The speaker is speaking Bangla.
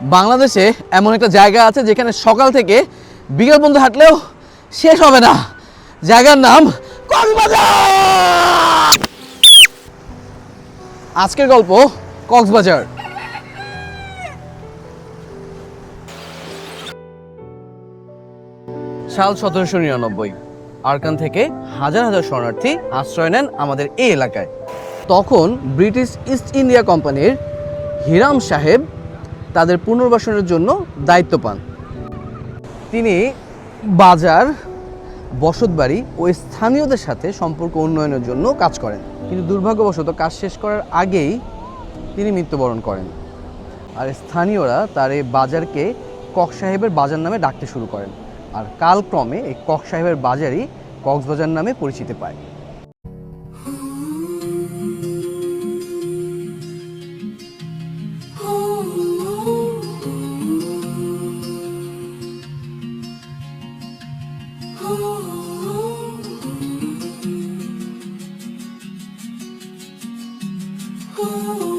বাংলাদেশে এমন একটা জায়গা আছে যেখানে সকাল থেকে বিকেল পর্যন্ত হাঁটলেও শেষ হবে না। জায়গার নাম কক্সবাজার। আজকের গল্প কক্সবাজার। সাল 1799, আরাকান থেকে হাজার হাজার শরণার্থী আশ্রয় নেন আমাদের এই এলাকায়। তখন ব্রিটিশ ইস্ট ইন্ডিয়া কোম্পানির হিরাম সাহেব তাদের পুনর্বাসনের জন্য দায়িত্ব পান। তিনি বাজার, বসতবাড়ি ও স্থানীয়দের সাথে সম্পর্ক উন্নয়নের জন্য কাজ করেন, কিন্তু দুর্ভাগ্যবশত কাজ শেষ করার আগেই তিনি মৃত্যুবরণ করেন। আর স্থানীয়রা তার এই বাজারকে কক সাহেবের বাজার নামে ডাকতে শুরু করেন, আর কালক্রমে এই কক সাহেবের বাজারই কক্সবাজার নামে পরিচিতি পায়। Oh